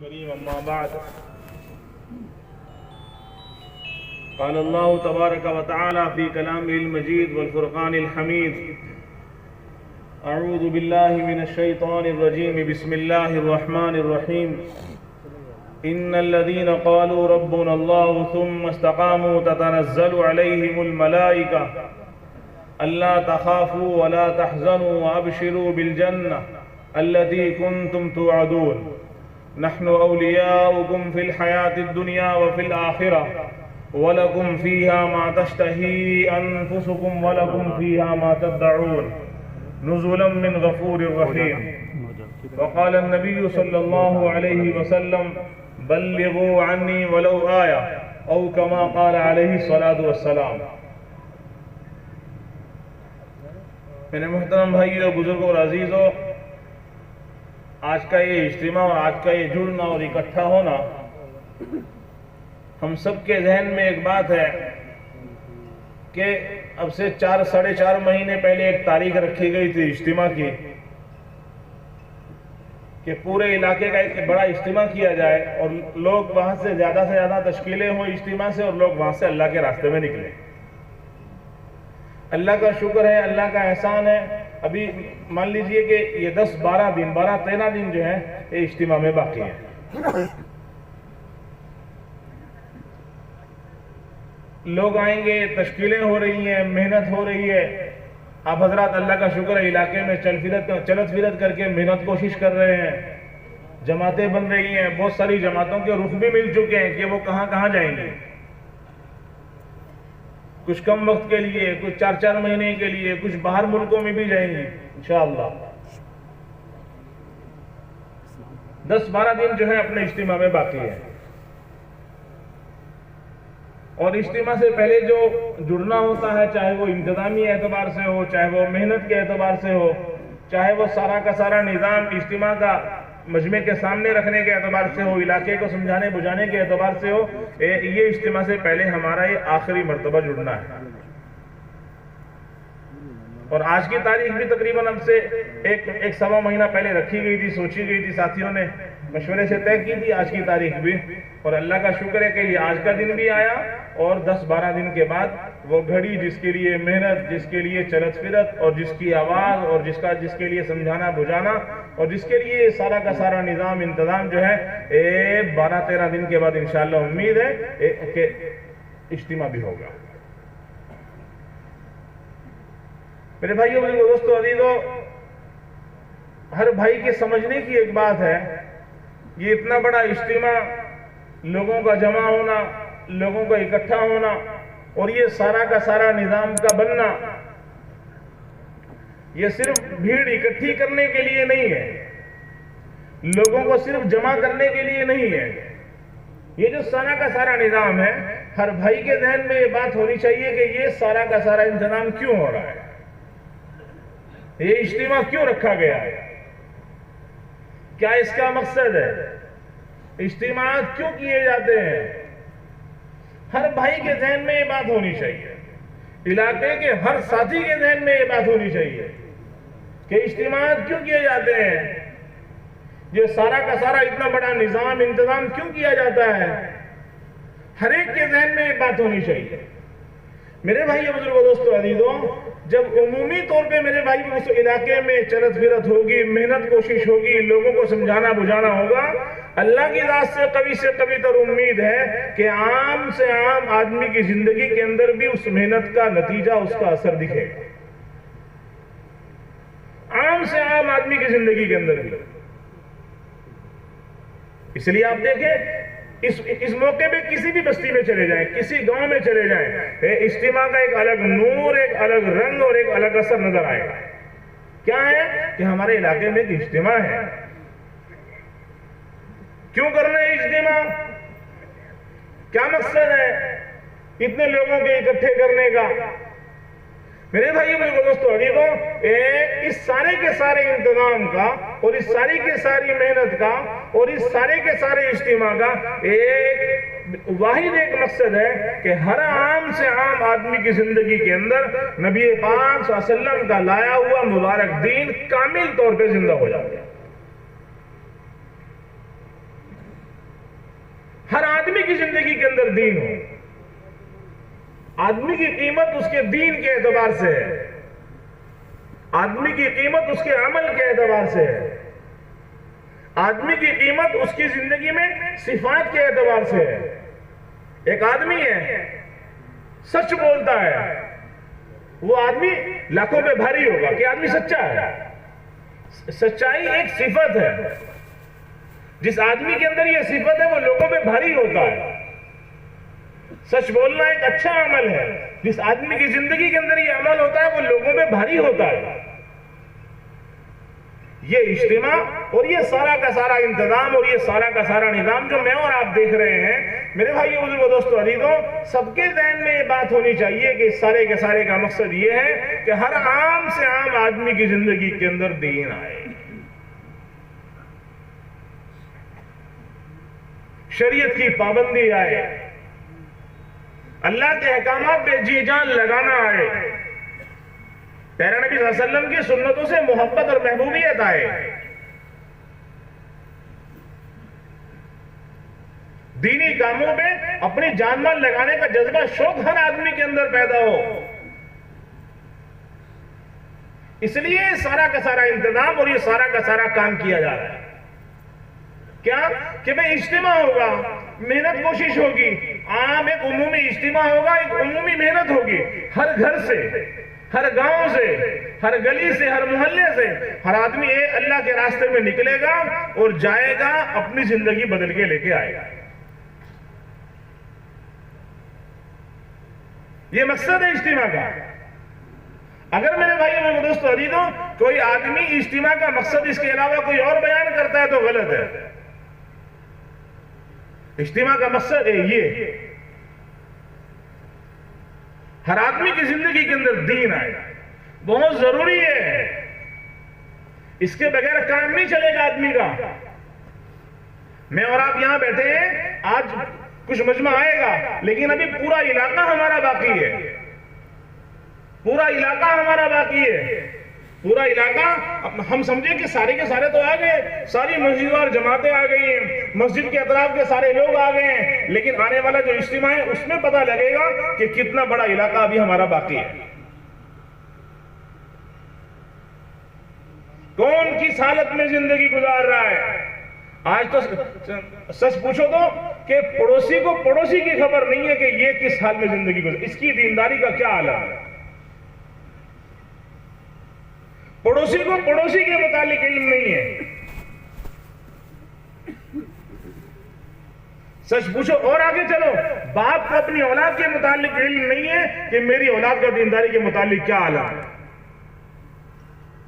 الكريم أما بعد قال الله تبارك وتعالى في كلامه المجيد والفرقان الحميد أعوذ بالله من الشيطان الرجيم بسم الله الرحمن الرحيم إن الذين قالوا ربنا الله ثم استقاموا تتنزل عليهم الملائكة ألا تخافوا ولا تحزنوا وأبشروا بالجنة التي كنتم توعدون نحن أولياؤكم في الحياة الدنيا وفي الآخرة ولكم فيها ما تشتهي أنفسكم ولكم فيها ما تدعون نزلا من غفور رحيم. وقال النبي صلى الله عليه وسلم بلغوا عني ولو آية أو كما قال عليه الصلاة والسلام. میرے محترم بھائیو، بزرگوں اور عزیزوں، آج کا یہ اجتماع اور آج کا یہ جڑنا اور اکٹھا ہونا، ہم سب کے ذہن میں ایک بات ہے کہ اب سے 4-4.5 مہینے پہلے ایک تاریخ رکھی گئی تھی اجتماع کی کہ پورے علاقے کا ایک بڑا اجتماع کیا جائے اور لوگ وہاں سے زیادہ تشکیلیں ہوں اجتماع سے اور لوگ وہاں سے اللہ کے راستے میں نکلیں. اللہ کا شکر ہے، اللہ کا احسان ہے، ابھی مان لیجئے کہ یہ 12-13 دن جو ہے یہ اجتماع میں باقی ہے. لوگ آئیں گے، تشکیلیں ہو رہی ہیں، محنت ہو رہی ہے. آپ حضرات اللہ کا شکر ہے علاقے میں چلت پھرت کر کے محنت کوشش کر رہے ہیں، جماعتیں بن رہی ہیں. بہت ساری جماعتوں کے رخ بھی مل چکے ہیں کہ وہ کہاں جائیں گے. کچھ کم وقت کے لیے، کچھ 4 مہینے کے لیے، کچھ باہر ملکوں میں بھی جائیں گے انشاءاللہ. 10-12 دن جو ہے اپنے اجتماع میں باقی ہے اور اجتماع سے پہلے جو جڑنا ہوتا ہے، چاہے وہ انتظامی اعتبار سے ہو، چاہے وہ محنت کے اعتبار سے ہو، چاہے وہ سارا کا سارا نظام اجتماع کا مجمع کے سامنے رکھنے کے اعتبار سے ہو، علاقے کو سمجھانے بجھانے کے اعتبار سے ہو، یہ اجتماع سے پہلے ہمارا یہ آخری مرتبہ جڑنا ہے. اور آج کی تاریخ بھی تقریباً اب سے ایک سوا مہینہ پہلے رکھی گئی تھی، سوچی گئی تھی، ساتھیوں نے مشورے سے طے کی تھی آج کی تاریخ بھی. اور اللہ کا شکر ہے کہ یہ آج کا دن بھی آیا اور 10-12 دن کے بعد وہ گھڑی جس کے لیے محنت، جس کے لیے چلت پھرت اور جس کی آواز اور جس کے لیے سمجھانا بجھانا اور جس کے لیے سارا کا سارا نظام انتظام جو ہے 12-13 دن کے بعد انشاءاللہ امید ہے کہ اجتماع بھی ہوگا. میرے بھائیوں، میرے دوستوں، عزیزوں، ہر بھائی کے سمجھنے کی ایک بات ہے، یہ اتنا بڑا اجتماع، لوگوں کا جمع ہونا، لوگوں کا اکٹھا ہونا اور یہ سارا کا سارا نظام کا بننا، یہ صرف بھیڑ اکٹھی کرنے کے لیے نہیں ہے، لوگوں کو صرف جمع کرنے کے لیے نہیں ہے. یہ جو سارا کا سارا نظام ہے، ہر بھائی کے ذہن میں یہ بات ہونی چاہیے کہ یہ سارا کا سارا انتظام کیوں ہو رہا ہے، یہ اجتماع کیوں رکھا گیا ہے، کیا اس کا مقصد ہے، اجتماعات کیوں کیے جاتے ہیں. ہر بھائی کے ذہن میں یہ بات ہونی چاہیے، علاقے کے ہر ساتھی کے ذہن میں یہ بات ہونی چاہیے کہ اجتماعات کیوں کیے جاتے ہیں، یہ سارا کا سارا اتنا بڑا نظام انتظام کیوں کیا جاتا ہے. ہر ایک کے ذہن میں یہ بات ہونی چاہیے. میرے بھائیو، بزرگوں، دوستوں، عزیزوں، جب عمومی طور پہ میرے بھائی اس علاقے میں چلت پھرت ہوگی، محنت کوشش ہوگی، لوگوں کو سمجھانا بجھانا ہوگا، اللہ کی ذات سے قوی تر امید ہے کہ عام سے عام آدمی کی زندگی کے اندر بھی اس محنت کا نتیجہ، اس کا اثر دکھے گا. عام سے عام آدمی کی زندگی کے اندر بھی. اس لیے آپ دیکھیں اس موقع پہ کسی بھی بستی میں چلے جائیں، کسی گاؤں میں چلے جائیں، اجتماع کا ایک الگ نور، ایک الگ رنگ اور ایک الگ اثر نظر آئے گا. کیا ہے کہ ہمارے علاقے میں ایک اجتماع ہے. کیوں کرنا ہے اجتماع؟ کیا مقصد ہے اتنے لوگوں کے اکٹھے کرنے کا؟ میرے بھائیوں، میرے دوستوں، عزیزوں، اس سارے کے سارے انتظام کا اور اس ساری کے ساری محنت کا اور اس سارے کے سارے اجتماع کا ایک واحد مقصد ہے کہ ہر عام سے عام آدمی کی زندگی کے اندر نبی پاک صلی اللہ علیہ وسلم کا لایا ہوا مبارک دین کامل طور پہ زندہ ہو جائے. آدمی کی زندگی کے اندر دین ہو. آدمی کی قیمت اس کے دین کے اعتبار سے ہے. آدمی کی قیمت اس کے عمل کے اعتبار سے ہے. آدمی کی قیمت اس کی زندگی میں صفات کے اعتبار سے ہے. ایک آدمی ہے سچ بولتا ہے, وہ آدمی لاکھوں پہ بھاری ہوگا کہ آدمی سچا ہے. سچائی ایک صفت ہے. جس آدمی کے اندر یہ صفت ہے وہ لوگوں پہ بھاری ہوتا ہے. سچ بولنا ایک اچھا عمل ہے. جس آدمی کی زندگی کے اندر یہ عمل ہوتا ہے وہ لوگوں پہ بھاری ہوتا ہے. یہ اجتماع اور یہ سارا کا سارا انتظام اور یہ سارا کا سارا نظام جو میں اور آپ دیکھ رہے ہیں, میرے بھائی بزرگوں دوستو عزیزوں, سب کے ذہن میں یہ بات ہونی چاہیے کہ اس سارے کے سارے کا مقصد یہ ہے کہ ہر عام سے عام آدمی کی زندگی کے اندر دین آئے, شریعت کی پابندی آئے, اللہ کے احکامات پہ جی جان لگانا آئے, پیارے نبی صلی اللہ علیہ وسلم کی سنتوں سے محبت اور محبوبیت آئے, دینی کاموں میں اپنی جان مال لگانے کا جذبہ شوق ہر آدمی کے اندر پیدا ہو. اس لیے سارا کا سارا انتظام اور یہ سارا کا سارا کام کیا جا رہا ہے. کیا کہ بھئی اجتماع ہوگا, محنت کوشش ہوگی, عام ایک عمومی اجتماع ہوگا, ایک عمومی محنت ہوگی, ہر گھر سے, ہر گاؤں سے, ہر گلی سے, ہر محلے سے ہر آدمی اللہ کے راستے میں نکلے گا اور جائے گا, اپنی زندگی بدل کے لے کے آئے گا. یہ مقصد ہے اجتماع کا. اگر میرے بھائی اور دوستو عزیزوں کوئی آدمی اجتماع کا مقصد اس کے علاوہ کوئی اور بیان کرتا ہے تو غلط ہے. اجتماع کا مقصد ہے یہ, ہر آدمی کی زندگی کے اندر دین آئے, بہت ضروری ہے. اس کے بغیر کام نہیں چلے گا آدمی کا. میں اور آپ یہاں بیٹھے ہیں, آج کچھ مجمع آئے گا, لیکن ابھی پورا علاقہ ہمارا باقی ہے. پورا علاقہ ہمارا باقی ہے. پورا علاقہ ہم سمجھیں کہ سارے کے سارے تو آ گئے, ساری مسجد اور جماعتیں آ گئی ہیں, مسجد کے اطراف کے سارے لوگ آ گئے ہیں, لیکن آنے والا جو اجتماع ہے اس میں پتہ لگے گا کہ کتنا بڑا علاقہ ابھی ہمارا باقی ہے. کون کس حالت میں زندگی گزار رہا ہے. آج تو سچ پوچھو تو کہ پڑوسی کو پڑوسی کی خبر نہیں ہے کہ یہ کس حال میں زندگی گزار, اس کی دینداری کا کیا عالم ہے. پڑوسی کو پڑوسی کے متعلق علم نہیں ہے. سچ پوچھو اور آگے چلو, باپ کو اپنی اولاد کے متعلق علم نہیں ہے کہ میری اولاد کا دینداری کے متعلق کیا عالم ہے,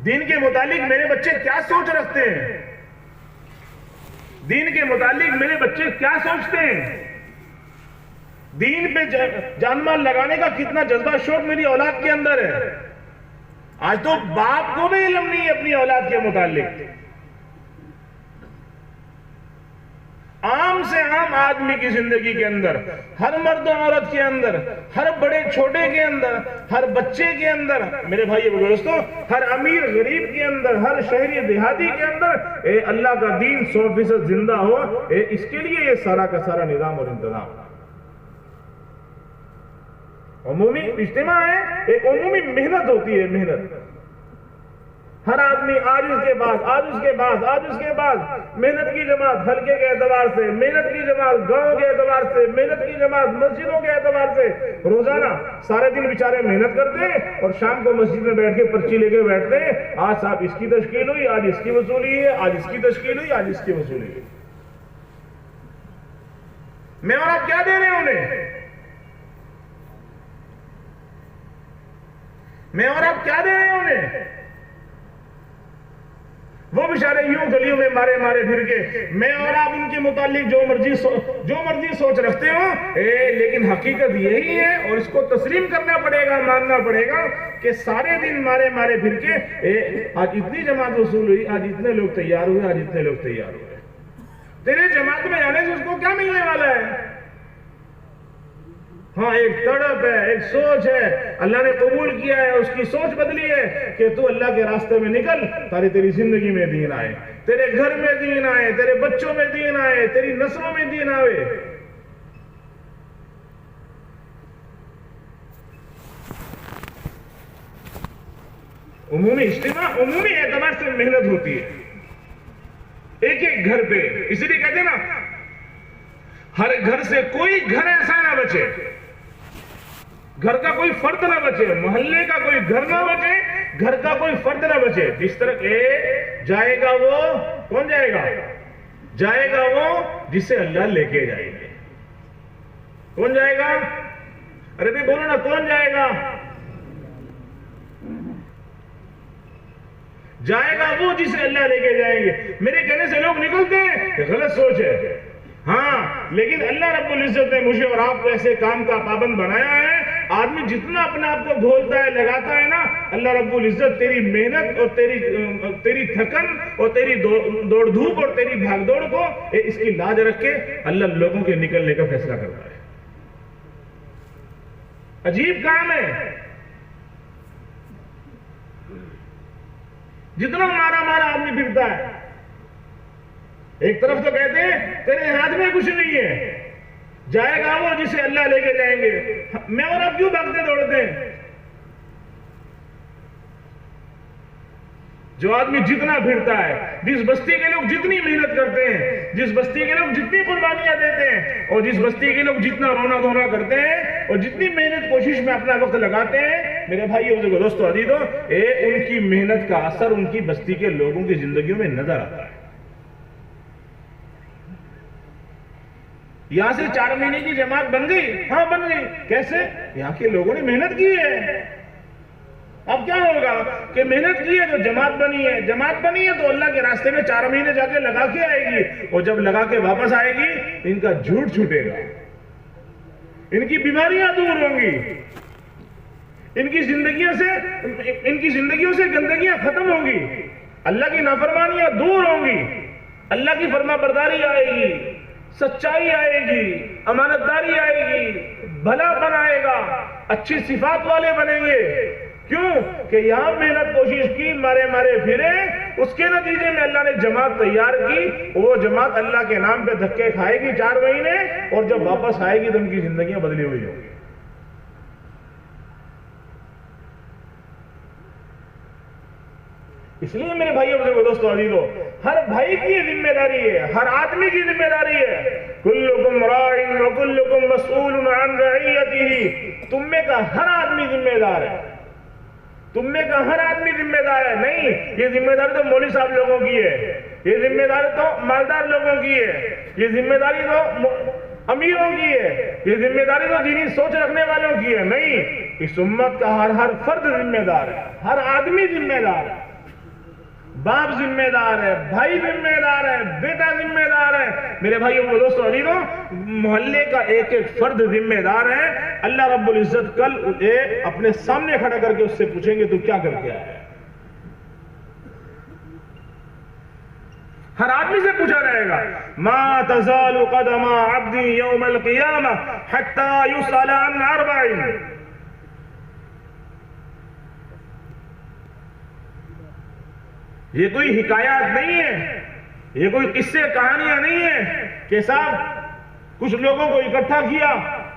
دین کے متعلق میرے بچے کیا سوچ رکھتے ہیں, دین کے متعلق میرے بچے کیا سوچتے ہیں, دین پہ جان مال لگانے کا کتنا جذبہ شوق میری اولاد کے اندر ہے. آج تو باپ کو بھی علم نہیں ہے اپنی اولاد کے متعلق. عام سے عام آدمی کی زندگی کے اندر, ہر مرد و عورت کے اندر, ہر بڑے چھوٹے کے اندر, ہر بچے کے اندر, میرے بھائی اور دوستو, ہر امیر غریب کے اندر, ہر شہری دیہاتی کے اندر اللہ کا دین 100% زندہ ہو, اس کے لیے یہ سارا کا سارا نظام اور انتظام. عمومی اجتماع ہے, ایک عمومی محنت ہوتی ہے, محنت. ہر آدمی آج اس کے بعد, آج اس کے بعد, آج اس کے بعد, محنت کی جماعت حلقے کے اعتبار سے, محنت کی جماعت گاؤں کے اعتبار سے, محنت کی جماعت مسجدوں کے اعتبار سے, روزانہ سارے دن بیچارے محنت کرتے ہیں اور شام کو مسجد میں بیٹھ کے پرچی لے کے بیٹھتے ہیں. آج صاحب اس کی تشکیل ہوئی, آج اس کی وصولی ہے, آج اس کی تشکیل ہوئی, آج اس کی وصولی ہے. میں اور آپ کیا دے رہے ہیں انہیں, میں اور آپ کیا دے رہے ہیں انہیں. وہ بیچارے یوں گلیوں میں مارے مارے پھر کے, میں اور آپ ان کے متعلق جو مرضی سوچ رکھتے ہو, لیکن حقیقت یہی ہے اور اس کو تسلیم کرنا پڑے گا, ماننا پڑے گا کہ سارے دن مارے مارے پھر کے آج اتنی جماعت وصول ہوئی, آج اتنے لوگ تیار ہوئے, آج اتنے لوگ تیار ہوئے. تیرے جماعت میں آنے سے اس کو کیا ملنے والا ہے؟ ہاں ایک تڑپ ہے, ایک سوچ ہے, اللہ نے قبول کیا ہے, اس کی سوچ بدلی ہے کہ تو اللہ کے راستے میں نکل, تیری زندگی میں دین آئے, تیرے گھر میں دین آئے, تیرے بچوں میں دین آئے, تیری نسلوں میں دین آئے. عمومی اجتماع عمومی اعتبار سے محنت ہوتی ہے ایک ایک گھر پہ. اسی لیے کہتے ہیں نا ہر گھر سے کوئی گھر ایسا نہ بچے, گھر کا کوئی فرد نہ بچے, محلے کا کوئی گھر نہ بچے, گھر کا کوئی فرد نہ بچے. جس طرح جائے گا وہ کون جائے گا؟ جائے گا وہ جسے اللہ لے کے جائے گا. کون جائے گا؟ ارے بھی بولو نا, کون جائے گا؟ جائے گا وہ جسے اللہ لے کے جائیں گے. میرے کہنے سے لوگ نکلتے ہیں کہ غلط سوچ ہے, ہاں, لیکن اللہ رب العزت نے مجھے اور آپ کو ایسے کام کا پابند بنایا ہے. آدمی جتنا اپنے آپ کو گھولتا ہے, لگاتا ہے نا, اللہ رب العزت تیری محنت اور تیری تھکن اور تیری دوڑ دھوپ اور تیری بھاگ دوڑ کو اس کی لاج رکھ کے اللہ لوگوں کے نکلنے کا فیصلہ کرتا ہے. عجیب کام ہے. جتنا مارا مارا آدمی پھرتا ہے, ایک طرف تو کہتے ہیں تیرے ہاتھ میں کچھ نہیں ہے, جائے گا وہ جسے اللہ لے کے جائیں گے. میں اور آپ کیوں بھاگتے دوڑتے ہیں؟ جو آدمی جتنا پھرتا ہے, جس بستی کے لوگ جتنی محنت کرتے ہیں, جس بستی کے لوگ جتنی قربانیاں دیتے ہیں, اور جس بستی کے لوگ جتنا رونا دھونا کرتے ہیں, اور جتنی محنت کوشش میں اپنا وقت لگاتے ہیں, میرے بھائیو دوستو عزیزو, ان کی محنت کا اثر ان کی بستی کے لوگوں کی زندگیوں میں نظر آتا ہے. یہاں سے 4 مہینے کی جماعت بن گئی, ہاں بن گئی. کیسے؟ یہاں کے لوگوں نے محنت کی ہے. اب کیا ہوگا کہ محنت کی ہے تو جماعت بنی ہے, جماعت بنی ہے تو اللہ کے راستے میں 4 مہینے جا کے لگا کے آئے گی, اور جب لگا کے واپس آئے گی ان کا جھوٹ چھوٹے گا, ان کی بیماریاں دور ہوں گی, ان کی زندگیوں سے گندگیاں ختم ہوں گی, اللہ کی نافرمانیاں دور ہوں گی, اللہ کی فرما برداری آئے گی, سچائی آئے گی, امانت داری آئے گی, بھلا بنائے گا, اچھی صفات والے بنیں گے. کیوں کہ یہاں محنت کوشش کی, مارے مارے پھرے, اس کے نتیجے میں اللہ نے جماعت تیار کی. وہ جماعت اللہ کے نام پہ دھکے کھائے گی 4 مہینے, اور جب واپس آئے گی تو ان کی زندگیاں بدلی ہوئی ہوں گی. اس لیے میرے بھائیوں بزرگوں دوستو عزیزو, ہر بھائی کی ذمہ داری ہے, ہر آدمی کی ذمہ داری ہے. کلکم راع وکلکم مسئول عن رعیتہ. تم میں کا ہر آدمی ذمہ دار ہے, تم میں کا ہر آدمی ذمہ دار ہے. نہیں, یہ ذمہ داری تو مولوی صاحب لوگوں کی ہے, یہ ذمہ داری تو مالدار لوگوں کی ہے, یہ ذمہ داری تو امیروں کی ہے, یہ ذمہ داری تو دینی سوچ رکھنے والوں کی ہے. نہیں, اس امت کا ہر فرد ذمہ دار ہے, ہر آدمی ذمہ دار ہے. باپ ذمہ دار ہے, بھائی ذمہ دار ہے, بیٹا ذمہ دار ہے. میرے بھائیوں کو دوستو عزیزو, محلے کا ایک ایک فرد ذمہ دار ہے. اللہ رب العزت کل اپنے سامنے کھڑا کر کے اس سے پوچھیں گے تو کیا کر کے آیا ہے. ہر آدمی سے پوچھا جائے گا, ما تزال قدم عبد یوم القیامہ حتی یسأل عن 4. یہ کوئی حکایات نہیں ہے, یہ کوئی قصے کہانیاں نہیں ہیں کہ صاحب کچھ لوگوں کو اکٹھا کیا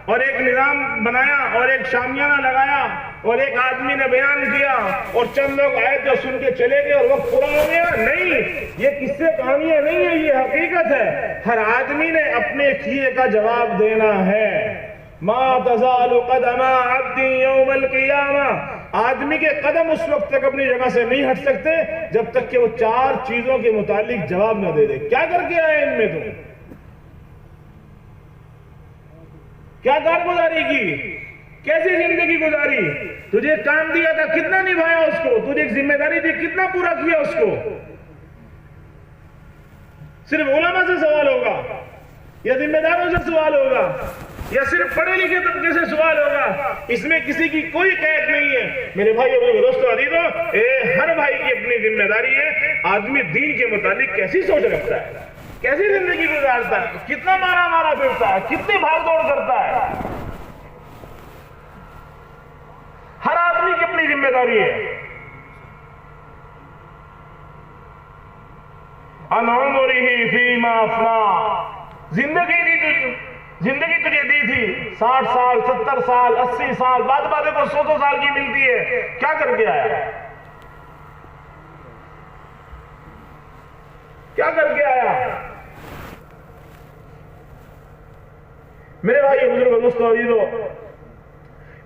اور ایک نظام بنایا اور ایک شامیانہ لگایا اور ایک آدمی نے بیان کیا اور چند لوگ آئے تو سن کے چلے گئے اور وقت پورا ہو گیا. نہیں, یہ قصے کہانیاں نہیں ہیں, یہ حقیقت ہے. ہر آدمی نے اپنے کیے کا جواب دینا ہے. ما تزال قدم عبد یوم القیامہ. آدمی کے قدم اس وقت تک اپنی جگہ سے نہیں ہٹ سکتے جب تک کہ وہ 4 چیزوں کے متعلق جواب نہ دے دے. کیا کر کے آئے ان میں تم؟ کیا کارگزاری کی, کیسی زندگی گزاری, تجھے کام دیا تھا کتنا نبھایا اس کو, تجھے ایک ذمہ داری دی کتنا پورا کیا اس کو. صرف علماء سے سوال ہوگا یا ذمہ داروں سے سوال ہوگا یا صرف پڑھے لکھے طبقے سے سوال ہوگا. اس میں کسی کی کوئی قید نہیں ہے. میرے بھائیو دوستو عزیزو, ہر بھائی کی اپنی ذمہ داری ہے. آدمی دین کے متعلق کیسی سوچ رکھتا ہے, کیسی زندگی گزارتا ہے, کتنا مارا مارا پھرتا ہے, کتنی بھاگ دوڑ کرتا ہے. ہر آدمی کی اپنی ذمہ داری ہے. عن عمرہ فیما افنی. زندگی تجھے دی تھی 60 سال 70 سال 80 سال, بعد کو 100 سال کی ملتی ہے. کیا کر کے آیا؟ میرے بھائی بزرگ دوستو عزیزو،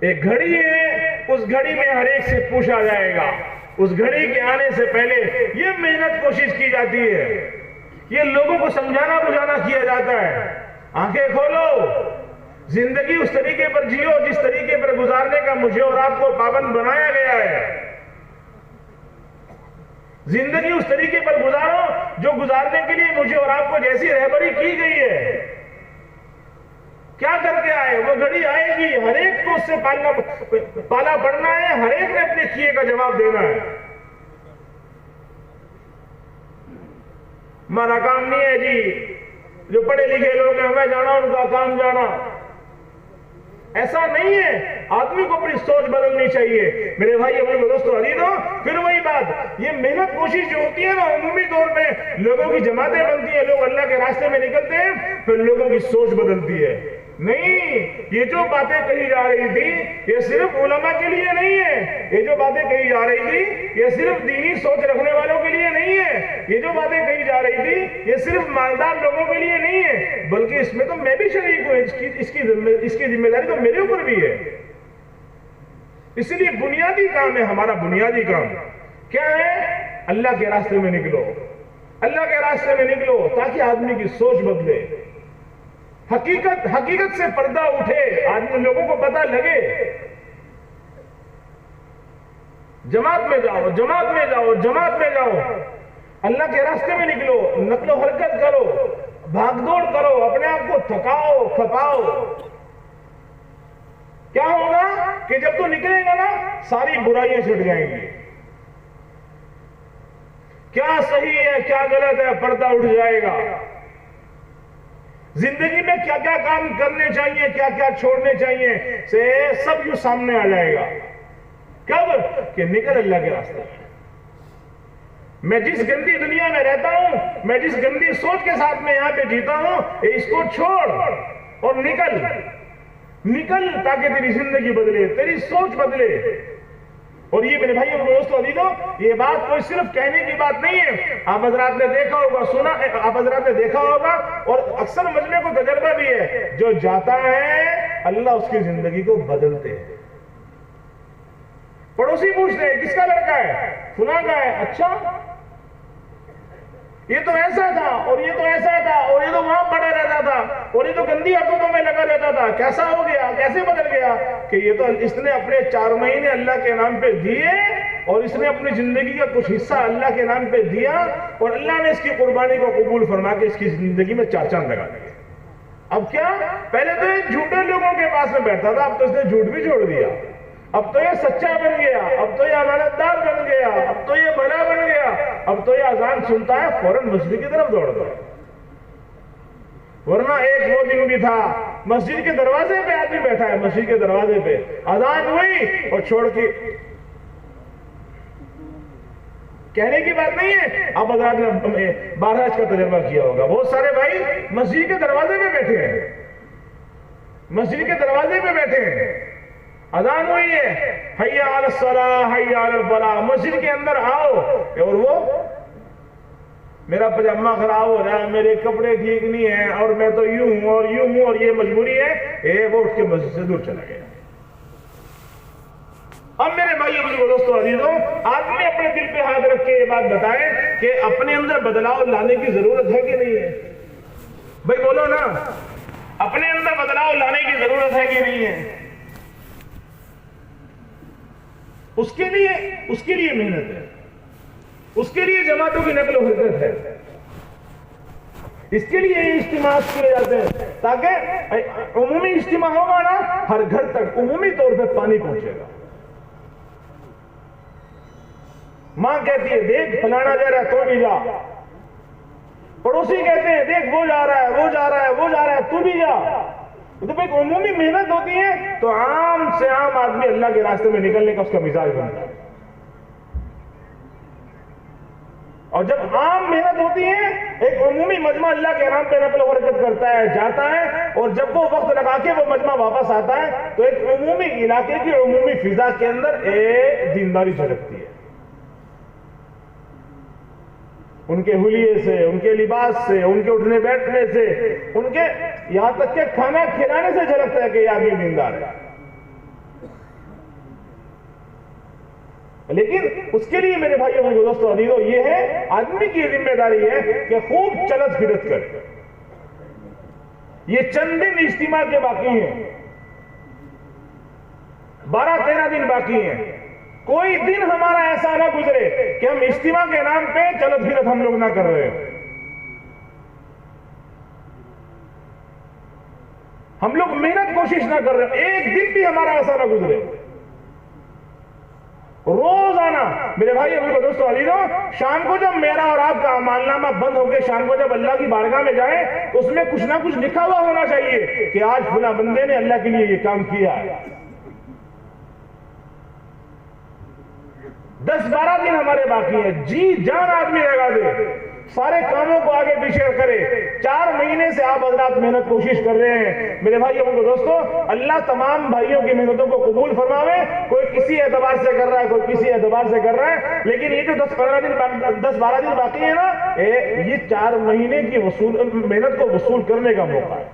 ایک گھڑی ہے، اس گھڑی میں ہر ایک سے پوچھا جائے گا. اس گھڑی کے آنے سے پہلے یہ محنت کوشش کی جاتی ہے، یہ لوگوں کو سمجھانا بجھانا کیا جاتا ہے. آنکھیں کھولو، زندگی اس طریقے پر جیو جس طریقے پر گزارنے کا مجھے اور آپ کو پابند بنایا گیا ہے. زندگی اس طریقے پر گزارو جو گزارنے کے لیے مجھے اور آپ کو جیسی رہبری کی گئی ہے. کیا کر کے آئے؟ وہ گھڑی آئے گی، ہر ایک کو اس سے پالا پڑنا ہے، ہر ایک نے اپنے کیے کا جواب دینا ہے. ہمارا کام نہیں ہے جی جو پڑھے لکھے لوگ ہیں میں جانا ان کا کام جانا، ایسا نہیں ہے. آدمی کو اپنی سوچ بدلنی چاہیے. میرے بھائی اپنے دوستو عزیزو، پھر وہی بات، یہ محنت کوشش جو ہوتی ہے نا، عمومی طور پہ لوگوں کی جماعتیں بنتی ہیں، لوگ اللہ کے راستے میں نکلتے ہیں، پھر لوگوں کی سوچ بدلتی ہے. نہیں، یہ جو باتیں کہی جا رہی تھی یہ صرف علماء کے لیے نہیں ہے. یہ جو باتیں کہی جا رہی تھی یہ صرف دینی سوچ رکھنے والوں کے لیے نہیں ہے. یہ جو باتیں کہی جا رہی تھی یہ صرف مالدار لوگوں کے لیے نہیں ہے، بلکہ اس میں تو میں بھی شریک ہوں. اس کی ذمہ داری تو میرے اوپر بھی ہے. اسی لیے بنیادی کام ہے، ہمارا بنیادی کام کیا ہے؟ اللہ کے راستے میں نکلو، اللہ کے راستے میں نکلو تاکہ آدمی کی سوچ بدلے، حقیقت سے پردہ اٹھے، آدمی لوگوں کو پتہ لگے. جماعت میں جاؤ، جماعت میں جاؤ، جماعت میں جاؤ، اللہ کے راستے میں نکلو، نقل و حرکت کرو، بھاگ دوڑ کرو، اپنے آپ کو تھکاؤ کھپاؤ. کیا ہوگا کہ جب تو نکلے گا نا ساری برائیاں چھٹ جائیں گی. کیا صحیح ہے کیا غلط ہے پردہ اٹھ جائے گا. زندگی میں کیا کیا کام کرنے چاہیے کیا کیا چھوڑنے چاہیے سے سب یوں سامنے آ جائے گا. کب کہ نکل اللہ کے راستے میں. میں جس گندی دنیا میں رہتا ہوں، میں جس گندی سوچ کے ساتھ میں یہاں پہ جیتا ہوں، اس کو چھوڑ اور نکل تاکہ تیری زندگی بدلے، تیری سوچ بدلے. اور یہ میرے بھائیوں دوستو عزیزو، یہ بات کوئی صرف کہنے کی بات نہیں ہے. آپ حضرات نے دیکھا ہوگا، سنا آپ حضرات نے دیکھا ہوگا، اور اکثر مجمع کو تجربہ بھی ہے، جو جاتا ہے اللہ اس کی زندگی کو بدلتے ہیں. پڑوسی پوچھتے ہیں کس کا لڑکا ہے؟ فلاں کا ہے. اچھا، یہ تو ایسا تھا اور یہ تو ایسا تھا اور یہ تو وہاں پڑا رہتا تھا اور یہ تو گندی حرکتوں میں لگا رہتا تھا. کیسا ہو گیا؟ کیسے بدل گیا؟ کہ یہ تو اس نے اپنے 4 مہینے اللہ کے نام پہ دیے اور اس نے اپنی زندگی کا کچھ حصہ اللہ کے نام پہ دیا اور اللہ نے اس کی قربانی کو قبول فرما کے اس کی زندگی میں 4 چاند لگا دیے. اب کیا؟ پہلے تو یہ جھوٹے لوگوں کے پاس میں بیٹھتا تھا، اب تو اس نے جھوٹ بھی چھوڑ دیا. اب تو یہ سچا بن گیا، اب تو یہ امانت دار بن گیا، اب تو یہ بھلا بن گیا. اب تو یہ اذان سنتا ہے فوراً مسجد کی طرف دوڑتا ہے. ورنہ ایک وہ دن بھی تھا مسجد کے دروازے پہ آدمی بیٹھا ہے، مسجد کے دروازے پہ اذان ہوئی اور چھوڑ کے. کہنے کی بات نہیں ہے، آپ حضرات نے بہرحال کا تجربہ کیا ہوگا. بہت سارے بھائی مسجد کے دروازے پہ بیٹھے ہیں، مسجد کے دروازے پہ بیٹھے ہیں، اذان ہوئی ہے، حی علی الصلاۃ حی علی الفلاح، مسجد کے اندر آؤ اور وہ میرا پجامہ خراب ہو رہا ہے، میرے کپڑے ٹھیک نہیں ہیں اور میں تو یوں ہوں اور یوں ہوں اور یہ مجبوری ہے، وہ اٹھ کے مسجد سے دور چلا گیا. اب میرے بھائیو بزرگو دوستو عزیزوں، آدمی اپنے دل پہ ہاتھ رکھ کے یہ بات بتائیں کہ اپنے اندر بدلاؤ لانے کی ضرورت ہے کہ نہیں ہے؟ بھائی بولو نا، اپنے اندر بدلاؤ لانے کی ضرورت ہے کہ نہیں ہے؟ اس کے لیے محنت ہے، اس کے لیے جماعتوں کی نقل و حرکت ہے، اس کے لیے اجتماع کیے جاتے ہیں تاکہ عمومی اجتماع ہوگا نا، ہر گھر تک عمومی طور پہ پانی پہنچے گا. ماں کہتی ہے دیکھ فلانا جا رہا ہے تو بھی جا، پڑوسی کہتے ہیں دیکھ وہ جا رہا ہے وہ جا رہا ہے وہ جا رہا ہے تو بھی جا. تو ایک عمومی محنت ہوتی ہے تو عام سے عام آدمی اللہ کے راستے میں نکلنے کا اس کا مزاج بنتا ہے. اور جب عام محنت ہوتی ہے، ایک عمومی مجمع اللہ کے نام پہ نقل و حرکت کرتا ہے، جاتا ہے، اور جب وہ وقت لگا کے وہ مجمع واپس آتا ہے تو ایک عمومی علاقے کی عمومی فضا کے اندر ایک دینداری جھلکتی ہے. ان کے حلیے سے، ان کے لباس سے، ان کے اٹھنے بیٹھنے سے، ان کے یہاں تک کہ کھانا کھلانے سے جھلکتا ہے کہ یہ آدمی دیندار ہے. لیکن اس کے لیے میرے بھائیوں اور دوستوں عزیزوں یہ ہے، آدمی کی ذمہ داری ہے کہ خوب چلت پھرت کرے. یہ چند دن اجتماع کے باقی ہیں، 12-13 دن باقی ہیں. کوئی دن ہمارا ایسا نہ گزرے کہ ہم اجتماع کے نام پہ چلت پھرت ہم لوگ نہ کر رہے ہیں. ہم لوگ محنت کوشش نہ کر رہے ہیں، ایک دن بھی ہمارا ایسا نہ گزرے. روزانہ میرے بھائی اور دوستو عزیزوں، شام کو جب میرا اور آپ کا اعمال نامہ بند ہو کے شام کو جب اللہ کی بارگاہ میں جائیں تو اس میں کچھ نہ کچھ لکھا ہوا ہونا چاہیے کہ آج فلاں بندے نے اللہ کے لیے یہ کام کیا ہے. 10-12 دن ہمارے باقی ہیں. جی جان آدمی لگا دے، سارے کاموں کو آگے پیچھے کرے. 4 مہینے سے آپ حضرات محنت کوشش کر رہے ہیں. میرے بھائیوں اور دوستو، اللہ تمام بھائیوں کی محنتوں کو قبول فرماوے. کوئی کسی اعتبار سے کر رہا ہے، کوئی کسی اعتبار سے کر رہا ہے، لیکن یہ جو 10-12 دن باقی ہے نا، یہ 4 مہینے کی محنت کو وصول کرنے کا موقع ہے.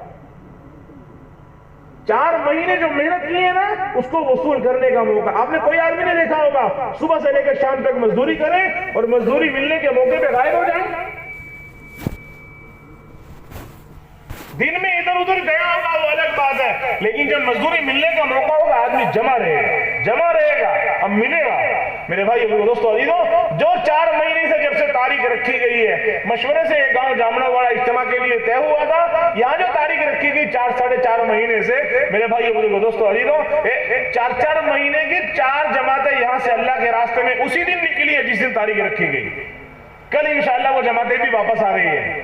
4 مہینے جو محنت کی ہے نا، اس کو وصول کرنے کا موقع. آپ نے کوئی آدمی نہیں دیکھا ہوگا صبح سے لے کر شام تک مزدوری کریں اور مزدوری ملنے کے موقع پہ غائب ہو جائیں. دن میں ادھر ادھر گیا ہوگا وہ الگ بات ہے، لیکن جب مزدوری ملنے کا موقع ہوگا آدمی جمع رہے گا، اب ملے گا. میرے بھائی دوستو عزیزوں، جو 4 مہینے سے جب سے تاریخ رکھی گئی ہے، مشورے سے ایک گاؤں جامنا والا اجتماع کے لیے طے ہوا تھا. یہاں جو تاریخ رکھی گئی 4-4.5 مہینے سے، میرے بھائی دوستو عزیزوں، 4 مہینے کی 4 جماعتیں یہاں سے اللہ کے راستے میں اسی دن نکلی ہے جس دن تاریخ رکھی گئی. کل انشاءاللہ وہ جماعتیں بھی واپس آ رہی ہیں.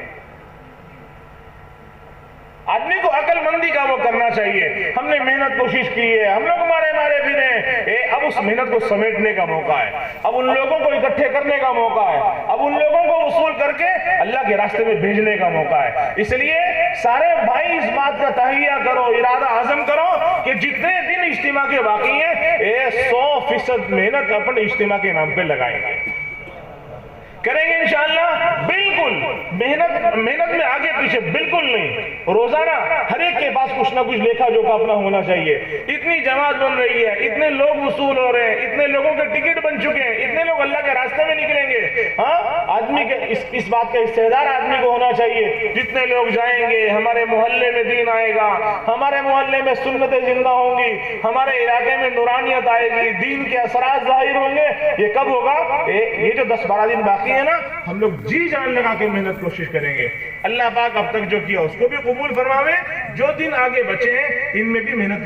آدمی کو عقل مندی کا وہ کرنا چاہیے. ہم نے محنت کوشش کی ہے، ہم لوگ مارے پھرے، اب اس محنت کو سمیٹنے کا موقع ہے. اب ان لوگوں کو اکٹھے کرنے کا موقع ہے. اب ان لوگوں کو وصول کر کے اللہ کے راستے میں بھیجنے کا موقع ہے. اس لیے سارے بھائی اس بات کا تہیہ کرو، ارادہ عزم کرو کہ جتنے دن اجتماع کے باقی ہیں 100% محنت اپنے اجتماع کے نام پہ لگائیں گے، کریں گے انشاءاللہ. بالکل محنت میں آگے پیچھے بالکل نہیں. روزانہ ہر ایک کے پاس کچھ نہ کچھ لیکھا جوکھا اپنا ہونا چاہیے. اتنی جماعت بن رہی ہے، اتنے لوگ وصول ہو رہے ہیں، اتنے لوگوں کے ٹکٹ بن چکے ہیں، اتنے لوگ اللہ کے راستے میں نکلیں گے. ہاں، آدمی کے اس بات کا استعداد آدمی کو ہونا چاہیے. جتنے لوگ جائیں گے، ہمارے محلے میں دین آئے گا، ہمارے محلے میں سنتیں زندہ ہوں گی، ہمارے علاقے میں نورانیت آئے گی، دین کے اثرات ظاہر ہوں گے. یہ کب ہوگا؟ یہ جو 10-12 دن باقی ہے نا، ہم لوگ جی جان لگا کے محنت کوشش کریں گے. اللہ پاک اب تک جو کیا اس کو بھی قبول فرماوے. جو دن آگے بچے ہیں ان میں بھی محنت